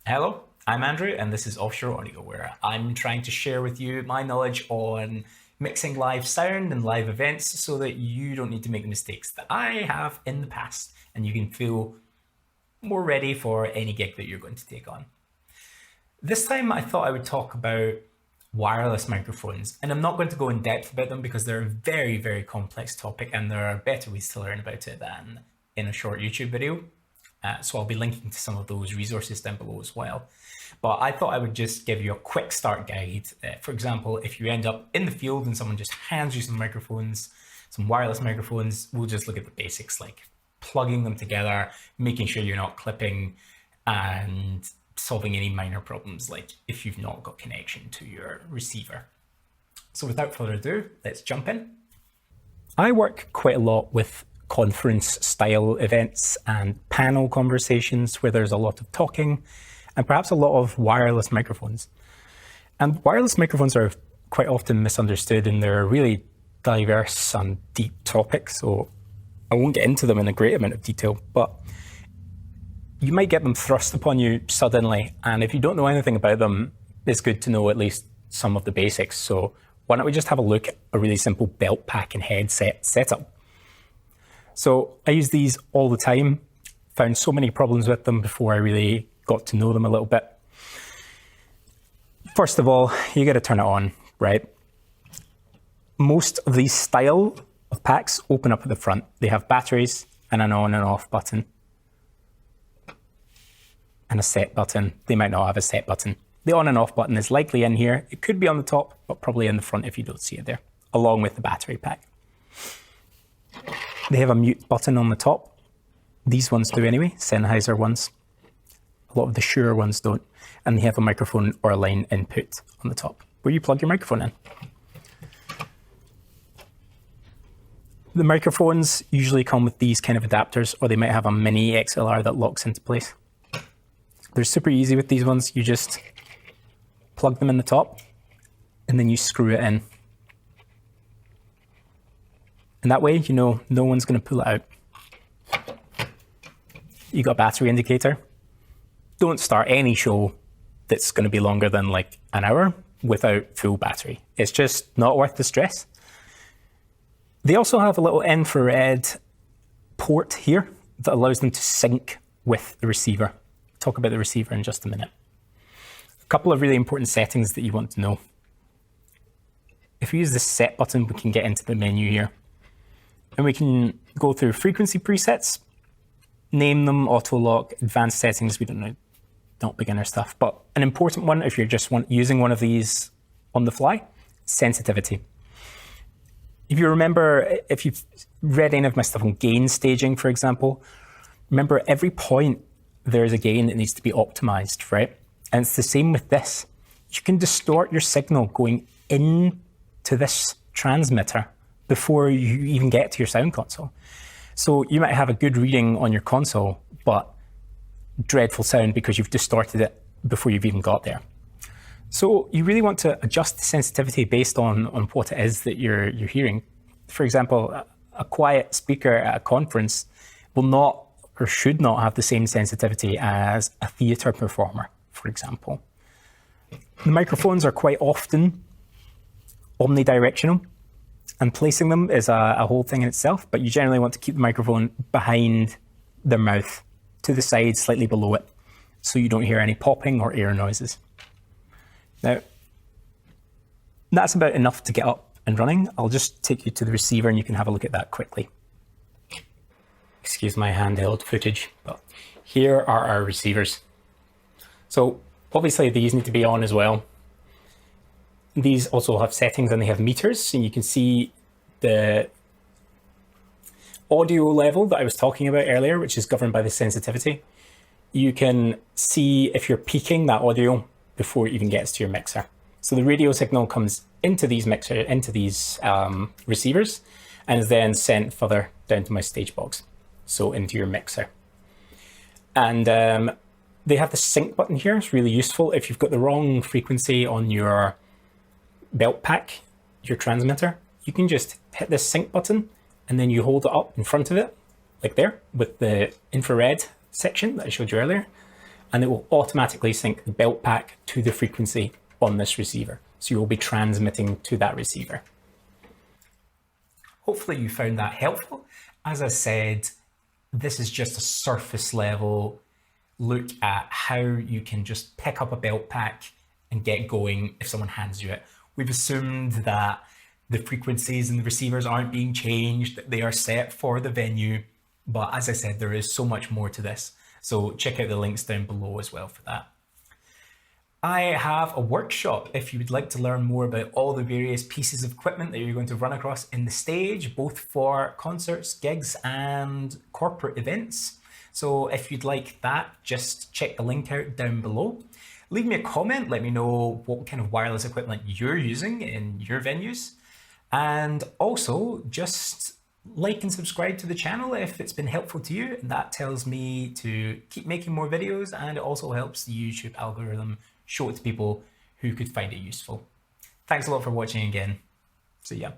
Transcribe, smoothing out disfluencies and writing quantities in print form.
Hello, I'm Andrew, and this is Offshore Audio, where I'm trying to share with you my knowledge on mixing live sound and live events so that you don't need to make the mistakes that I have in the past, and you can feel more ready for any gig that you're going to take on. This time I thought I would talk about wireless microphones, and I'm not going to go in depth about them because they're a very, very complex topic and there are better ways to learn about it than in a short YouTube video. So I'll be linking to some of those resources down below as well. But I thought I would just give you a quick start guide. For example, if you end up in the field and someone just hands you some microphones, some wireless microphones, we'll just look at the basics like plugging them together, making sure you're not clipping, and solving any minor problems like if you've not got connection to your receiver. So without further ado, let's jump in. I work quite a lot with conference style events and panel conversations where there's a lot of talking and perhaps a lot of wireless microphones. And wireless microphones are quite often misunderstood, and they're really diverse and deep topics, so I won't get into them in a great amount of detail, but you might get them thrust upon you suddenly, and if you don't know anything about them, it's good to know at least some of the basics. So why don't we just have a look at a really simple belt pack and headset setup. So I use these all the time, found so many problems with them before I really got to know them a little bit. First of all, you got to turn it on, right? Most of these style of packs open up at the front. They have batteries and an on and off button and a set button. They might not have a set button. The on and off button is likely in here. It could be on the top, but probably in the front if you don't see it there, along with the battery pack. They have a mute button on the top. These ones do anyway, Sennheiser ones. A lot of the Shure ones don't. And they have a microphone or a line input on the top where you plug your microphone in. The microphones usually come with these kind of adapters, or they might have a mini XLR that locks into place. They're super easy with these ones. You just plug them in the top and then you screw it in. And that way, you know, no one's going to pull it out. You got a battery indicator. Don't start any show that's going to be longer than like an hour without full battery. It's just not worth the stress. They also have a little infrared port here that allows them to sync with the receiver. Talk about the receiver in just a minute. A couple of really important settings that you want to know. If we use the set button, we can get into the menu here. And we can go through frequency presets, name them, auto lock, advanced settings. We don't know, not beginner stuff. But an important one, if you're just using one of these on the fly, sensitivity. If you remember, if you've read any of my stuff on gain staging, for example, remember every point there's a gain that needs to be optimized, right? And it's the same with this. You can distort your signal going into this transmitter before you even get to your sound console. So you might have a good reading on your console, but dreadful sound because you've distorted it before you've even got there. So you really want to adjust the sensitivity based on what it is that you're hearing. For example, a quiet speaker at a conference will not or should not have the same sensitivity as a theatre performer, for example. The microphones are quite often omnidirectional, and placing them is a whole thing in itself, but you generally want to keep the microphone behind their mouth, to the side, slightly below it, so you don't hear any popping or air noises. Now, that's about enough to get up and running. I'll just take you to the receiver and you can have a look at that quickly. Excuse my handheld footage, but here are our receivers. So obviously these need to be on as well. These also have settings and they have meters, and you can see the audio level that I was talking about earlier, which is governed by the sensitivity. You can see if you're peaking that audio before it even gets to your mixer. So the radio signal comes into these receivers and is then sent further down to my stage box, so into your mixer. And they have the sync button here. It's really useful if you've got the wrong frequency on your belt pack, your transmitter. You can just hit this sync button and then you hold it up in front of it, like there, with the infrared section that I showed you earlier. and it will automatically sync the belt pack to the frequency on this receiver. So you'll be transmitting to that receiver. Hopefully you found that helpful. As I said, this is just a surface level look at how you can just pick up a belt pack and get going if someone hands you it. We've assumed that the frequencies and the receivers aren't being changed, that they are set for the venue. But as I said, there is so much more to this. So check out the links down below as well for that. I have a workshop if you would like to learn more about all the various pieces of equipment that you're going to run across in the stage, both for concerts, gigs, and corporate events. So if you'd like that, just check the link out down below. Leave me a comment, let me know what kind of wireless equipment you're using in your venues. And also just like and subscribe to the channel if it's been helpful to you. That tells me to keep making more videos, and it also helps the YouTube algorithm show it to people who could find it useful. Thanks a lot for watching again. See ya.